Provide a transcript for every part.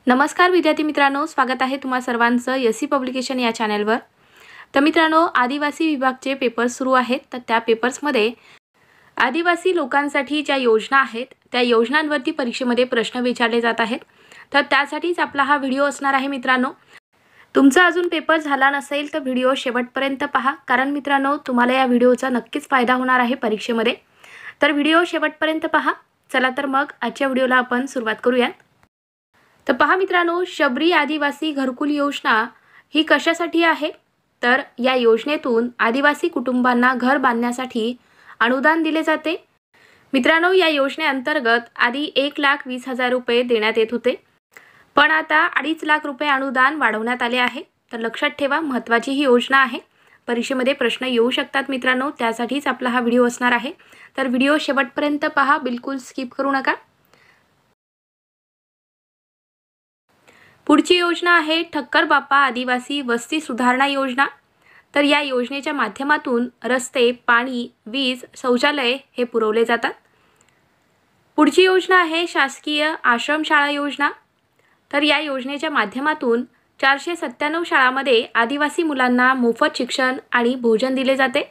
नमस्कार विद्यार्थी मित्रांनो, स्वागत आहे तुम्हा सर्वांचं एससी पब्लिकेशन या चॅनलवर। तर मित्रांनो, आदिवासी विभागचे पेपर्स सुरू आहेत। तर त्या पेपर्समध्ये आदिवासी लोकांसाठी ज्या योजना आहेत त्या योजनांवरती परीक्षेमध्ये प्रश्न विचारले जात आहेत। तर त्यासाठीच आपला हा व्हिडिओ असणार आहे मित्रांनो। तुमचा अजून पेपर झाला नसेल तर व्हिडिओ शेवटपर्यंत पहा, कारण मित्रांनो तुम्हाला या व्हिडिओचा नक्कीच फायदा होणार आहे परीक्षेमध्ये। तर व्हिडिओ शेवटपर्यंत पहा। चला तर मग आजच्या व्हिडिओला आपण सुरुवात करूया। तर पहा मित्रांनो, शबरी आदिवासी घरकुल योजना ही कशासाठी आहे? तर या योजनेतून आदिवासी कुटुंबांना घर बांधण्यासाठी अनुदान दिले जाते। मित्रांनो, या योजनेअंतर्गत आधी 1,20,000 रुपये देण्यात येत होते, पण आता 2.5 लाख रुपये अनुदान वाढवण्यात आले आहे। तर लक्षात ठेवा, महत्त्वाची ही योजना आहे। परीक्षेमध्ये प्रश्न येऊ शकतात मित्रांनो, त्यासाठीच आपला हा व्हिडिओ असणार आहे। तर व्हिडिओ शेवटपर्यंत पहा, बिलकुल स्किप करू नका। पुढची योजना आहे ठक्कर बापा आदिवासी वस्ती सुधारणा योजना। तर या योजनेच्या माध्यमातून रस्ते, पाणी, वीज, शौचालय हे पुरवले जातात। पुढची योजना आहे शासकीय आश्रमशाळा योजना। तर या योजनेच्या माध्यमातून 497 शाळांमध्ये आदिवासी मुलांना मोफत शिक्षण आणि भोजन दिले जाते।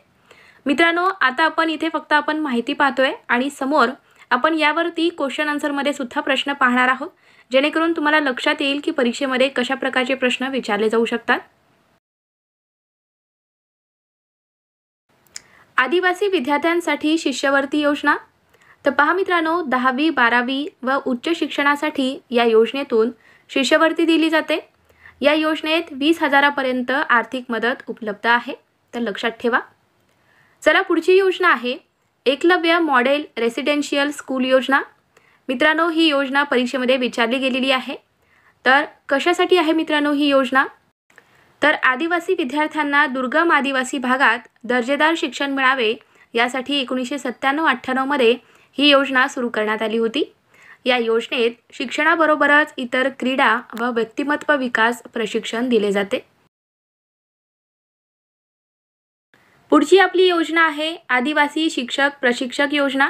मित्रांनो, आता आपण इथे फक्त माहिती पाहतोय आणि समोर आपण यावरती क्वेश्चन आन्सर मध्ये सुद्धा प्रश्न पाहणार आहोत, जेणेकरून तुम्हाला लक्षात येईल की परीक्षेमध्ये कशा प्रकारचे प्रश्न विचारले जाऊ शकतात। आदिवासी विद्यार्थ्यांसाठी शिष्यवृत्ती योजना। तर पहा मित्रांनो, 10वी 12वी व उच्च शिक्षणासाठी या योजनेतून शिष्यवृत्ती दिली जाते। या योजनेत 20,000 पर्यंत आर्थिक मदत उपलब्ध आहे। तर लक्षात ठेवा। चला पुढची योजना आहे एकलव्य मॉडेल रेसिडेन्शियल स्कूल योजना। मित्रांनो, ही योजना परीक्षेमध्ये विचारली गेलेली आहे। तर कशासाठी आहे मित्रांनो ही योजना? तर आदिवासी विद्यार्थ्यांना दुर्गम आदिवासी भागात दर्जेदार शिक्षण मिळावे यासाठी 1997-98 मध्ये ही योजना सुरू करण्यात आली होती। या योजनेत शिक्षणाबरोबरच इतर क्रीडा व व्यक्तिमत्व विकास प्रशिक्षण दिले जाते। पुढची आपली योजना आहे आदिवासी शिक्षक प्रशिक्षक योजना।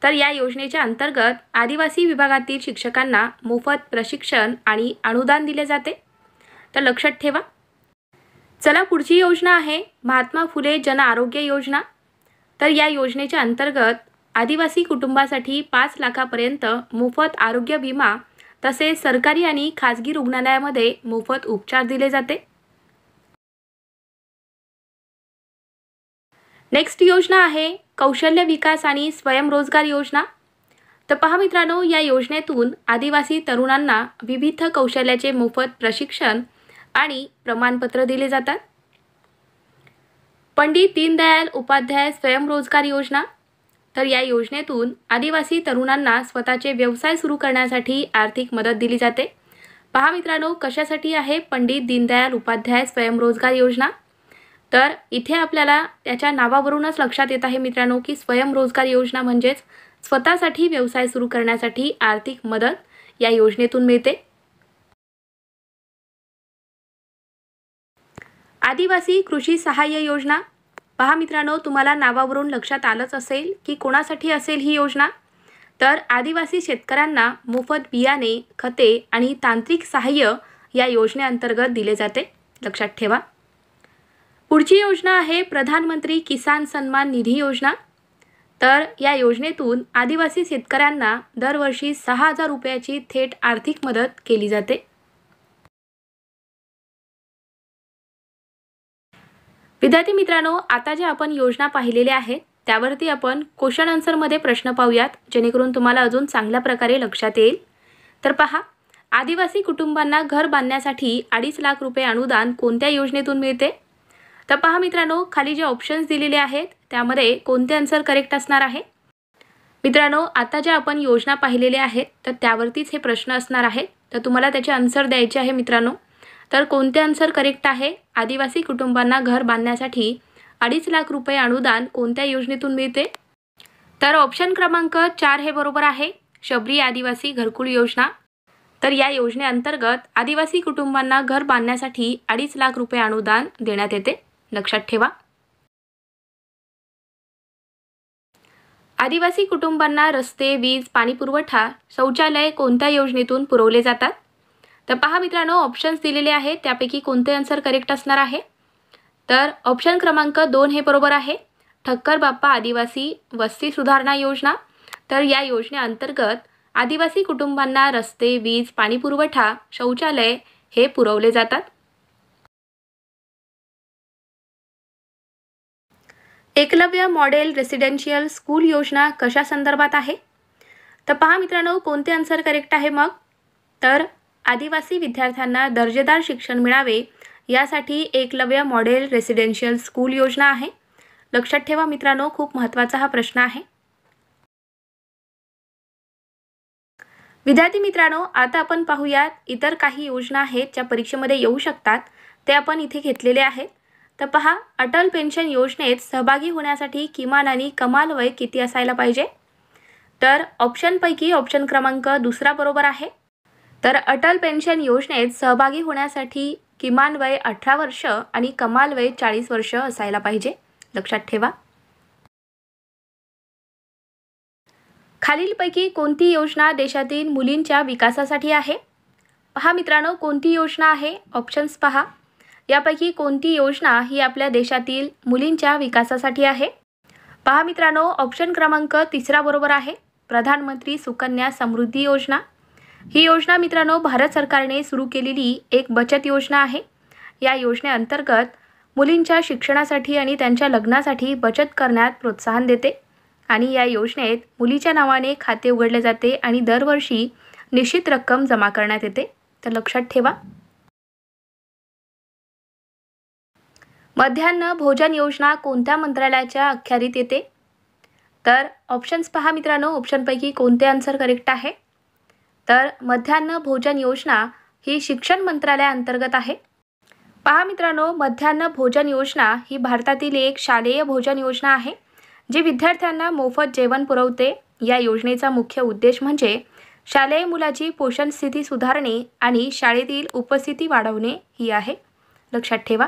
तर या योजनेच्या अंतर्गत आदिवासी विभागातील शिक्षकांना मोफत प्रशिक्षण आणि अनुदान दिले जाते। तर लक्षात ठेवा। चला पुढची योजना आहे महात्मा फुले जन आरोग्य योजना। तर या योजनेच्या अंतर्गत आदिवासी कुटुंबासाठी 5 लाखापर्यंत मोफत आरोग्य विमा तसेच सरकारी आणि खाजगी रुग्णालयामध्ये मोफत उपचार दिले जाते। नेक्स्ट योजना आहे कौशल्य विकास आणि स्वयंरोजगार योजना। तर पहा मित्रांनो, या योजनेतून आदिवासी तरुणांना विविध कौशल्याचे मोफत प्रशिक्षण आणि प्रमाणपत्र दिले जातात। पंडित दीनदयाल उपाध्याय स्वयंरोजगार योजना। तर या योजनेतून आदिवासी तरुणांना स्वतःचे व्यवसाय सुरू करण्यासाठी आर्थिक मदत दिली जाते। पहा मित्रांनो, कशासाठी आहे पंडित दीनदयाल उपाध्याय स्वयंरोजगार योजना? तर इथे आपल्याला त्याच्या नावावरूनच लक्षात येत आहे मित्रांनो की स्वयंरोजगार योजना म्हणजेच स्वतःसाठी व्यवसाय सुरू करण्यासाठी आर्थिक मदत या योजनेतून मिळते। आदिवासी कृषी सहाय्य योजना। पहा मित्रांनो, तुम्हाला नावावरून लक्षात आलंच असेल की कोणासाठी असेल ही योजना। तर आदिवासी शेतकऱ्यांना मोफत बियाणे, खते आणि तांत्रिक सहाय्य या योजनेअंतर्गत दिले जाते। लक्षात ठेवा। पुढची योजना आहे प्रधानमंत्री किसान सन्मान निधी योजना। तर या योजनेतून आदिवासी शेतकऱ्यांना दरवर्षी 6,000 रुपयाची थेट आर्थिक मदत केली जाते। विद्यार्थी मित्रांनो, आता जे आपण योजना पाहिलेल्या आहेत त्यावरती आपण क्वेश्चन आन्सर मध्ये प्रश्न पाहूयात, जेणेकरून तुम्हाला अजून चांगल्या प्रकारे लक्षात येईल। तर पहा, आदिवासी कुटुंबांना घर बांधण्यासाठी 2.5 लाख रुपये अनुदान कोणत्या योजनेतून मिळते? तर पहा मित्रांनो, खाली जे ऑप्शन्स दिलेले आहेत त्यामध्ये कोणते आन्सर करेक्ट असणार आहे? मित्रांनो, आता ज्या आपण योजना पाहिलेल्या आहेत तर त्यावरतीच हे प्रश्न असणार आहेत। तर तुम्हाला त्याचे आन्सर द्यायचे आहे मित्रांनो। तर कोणते आन्सर करेक्ट आहे? आदिवासी कुटुंबांना घर बांधण्यासाठी 2.5 लाख रुपये अनुदान कोणत्या योजनेतून मिळते? तर ऑप्शन क्रमांक 4 हे बरोबर आहे, शबरी आदिवासी घरकुल योजना। तर या योजनेअंतर्गत आदिवासी कुटुंबांना घर बांधण्यासाठी 2.5 लाख रुपये अनुदान देण्यात येते। लक्षात ठेवा। आदिवासी कुटुंबांना रस्ते, वीज, पाणी पुरवठा, शौचालय कोणत्या योजनेतून पुरवले जातात? तर पहा मित्रांनो, ऑप्शन्स दिलेले आहेत त्यापैकी कोणते आन्सर करेक्ट असणार आहे? तर ऑप्शन क्रमांक 2 हे बरोबर आहे, ठक्कर बाप्पा आदिवासी वस्ती सुधारणा योजना। तर या योजनेअंतर्गत आदिवासी कुटुंबांना रस्ते, वीज, पाणी पुरवठा, शौचालय हे पुरवले जातात। एकलव्य मॉडेल रेसिडेन्शियल स्कूल योजना कशा संदर्भात आहे? तर पहा मित्रांनो, कोणते आन्सर करेक्ट आहे मग? तर आदिवासी विद्यार्थ्यांना दर्जेदार शिक्षण मिळावे यासाठी एकलव्य मॉडेल रेसिडेन्शियल स्कूल योजना आहे। लक्षात ठेवा मित्रांनो, खूप महत्त्वाचा हा प्रश्न आहे। विद्यार्थी मित्रांनो, आता आपण पाहूयात इतर काही योजना आहेत ज्या परीक्षेमध्ये येऊ शकतात, ते आपण इथे घेतलेले आहेत। तर पहा, अटल पेन्शन योजनेत सहभागी होण्यासाठी किमान आणि कमाल वय किती असायला पाहिजे? तर ऑप्शनपैकी ऑप्शन क्रमांक 2 बरोबर आहे। तर अटल पेन्शन योजनेत सहभागी होण्यासाठी किमान वय 18 वर्ष आणि कमाल वय 40 वर्ष असायला पाहिजे। लक्षात ठेवा। खालीलपैकी कोणती योजना देशातील मुलींच्या विकासासाठी आहे? पहा मित्रांनो, कोणती योजना आहे? ऑप्शन्स पहा, यापैकी कोणती योजना ही आपल्या देशातील मुलींच्या विकासासाठी आहे? पहा मित्रांनो, ऑप्शन क्रमांक 3 बरोबर आहे, प्रधानमंत्री सुकन्या समृद्धी योजना। ही योजना मित्रांनो भारत सरकारने सुरू केलेली एक बचत योजना आहे। या योजनेअंतर्गत मुलींच्या शिक्षणासाठी आणि त्यांच्या लग्नासाठी बचत करण्यात प्रोत्साहन देते आणि या योजनेत मुलीच्या नावाने खाते उघडले जाते आणि दरवर्षी निश्चित रक्कम जमा करण्यात येते। तर लक्षात ठेवा। मध्यान्ह भोजन योजना कोणत्या मंत्रालयाच्या अखत्यारीत येते? तर ऑप्शन्स पहा मित्रांनो, ऑप्शनपैकी कोणते आन्सर करेक्ट आहे? तर मध्यान्ह भोजन योजना ही शिक्षण मंत्रालयाअंतर्गत आहे। पहा मित्रांनो, मध्यान्ह भोजन योजना ही भारतातील एक शालेय भोजन योजना आहे जी विद्यार्थ्यांना मोफत जेवण पुरवते। या योजनेचा मुख्य उद्देश म्हणजे शालेय मुलाची पोषण स्थिती सुधारणे आणि शाळेतील उपस्थिती वाढवणे ही आहे। लक्षात ठेवा।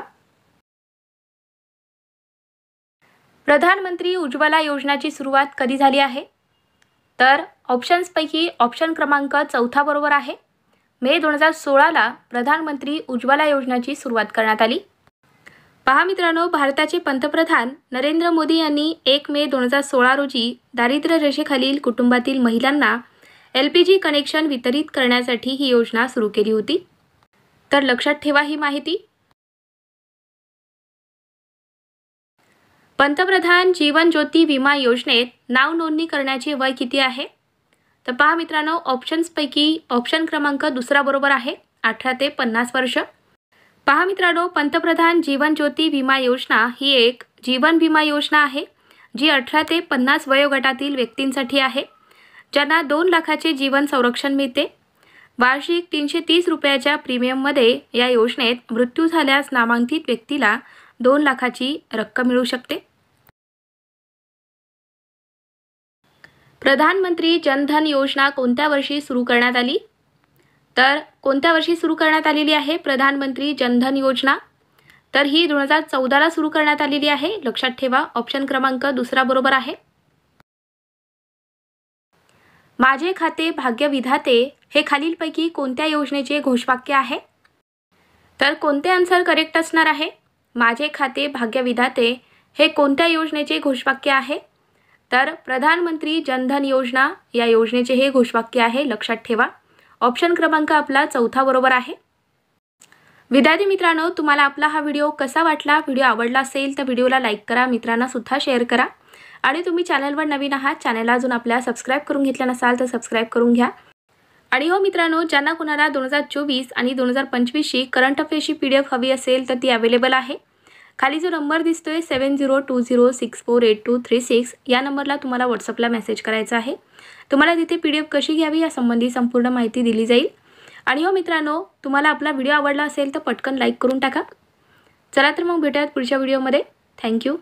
प्रधानमंत्री उज्ज्वला योजनेची सुरुवात कधी झाली आहे? तर ऑप्शन्सपैकी ऑप्शन क्रमांक 4 बरोबर आहे, मे 2016ला प्रधानमंत्री उज्ज्वला योजनेची सुरुवात करण्यात आली। पहा मित्रांनो, भारताचे पंतप्रधान नरेंद्र मोदी यांनी 1 मे 2016 रोजी दारिद्र्य रेषेखालील कुटुंबातील महिलांना LPG कनेक्शन वितरित करण्यासाठी ही योजना सुरू केली होती। तर लक्षात ठेवा ही माहिती। पंतप्रधान जीवन ज्योती विमा योजनेत नाव नोंदणी करण्याचे वय किती आहे? तर पहा मित्रांनो, ऑप्शन्सपैकी ऑप्शन क्रमांक 2 बरोबर आहे, 18 ते 50 वर्ष। पहा मित्रांनो, पंतप्रधान जीवन ज्योती विमा योजना ही एक जीवन विमा योजना आहे जी 18 ते 50 वयोगटातील व्यक्तींसाठी आहे, ज्यांना 2 लाखाचे जीवन संरक्षण मिळते। वार्षिक 330 रुपयाच्या प्रीमियममध्ये या योजनेत मृत्यू झाल्यास नामांकित व्यक्तीला 2 लाखाची रक्कम मिळू शकते। प्रधानमंत्री जनधन योजना कोणत्या वर्षी सुरू करण्यात आली? तर कोणत्या वर्षी सुरू करण्यात आलेली आहे प्रधानमंत्री जनधन योजना? तर ही 2014ला सुरू करण्यात आलेली आहे। लक्षात ठेवा, ऑप्शन क्रमांक 2 बरोबर आहे। माझे खाते भाग्य विधाते हे खालीलपैकी कोणत्या योजनेचे घोषवाक्य आहे? तर कोणते आन्सर करेक्ट असणार आहे? माझे खाते भाग्य विधाते हे कोणत्या योजनेचे घोषवाक्य आहे? तर प्रधानमंत्री जनधन योजना या योजनेचे हे घोषवाक्य आहे। लक्षात ठेवा, ऑप्शन क्रमांक आपला 4 बरोबर आहे। विद्यार्थी मित्रांनो, तुम्हाला आपला हा व्हिडिओ कसा वाटला? व्हिडिओ आवडला असेल तर व्हिडिओला लाईक करा, मित्रांना सुद्धा शेअर करा आणि तुम्ही चॅनलवर नवीन आहात, चॅनलला अजून आपल्या सबस्क्राईब करून घेतलं नसाल तर सबस्क्राईब करून घ्या। आणि हो मित्रांनो, ज्यांना कुणाला 2024 आणि 2025ची करंट अफेअर्सची PDF हवी असेल तर ती अवेलेबल आहे। खाली जो नंबर दिसतोय 7020648236 या नंबरला तुम्हाला व्हॉट्सअपला मेसेज करायचा आहे। तुम्हाला तिथे PDF कशी घ्यावी यासंबंधी संपूर्ण माहिती दिली जाईल। आणि हो मित्रांनो, तुम्हाला आपला व्हिडिओ आवडला असेल तर पटकन लाईक करून टाका। चला तर मग भेटूयात पुढच्या व्हिडिओमध्ये। थँक्यू।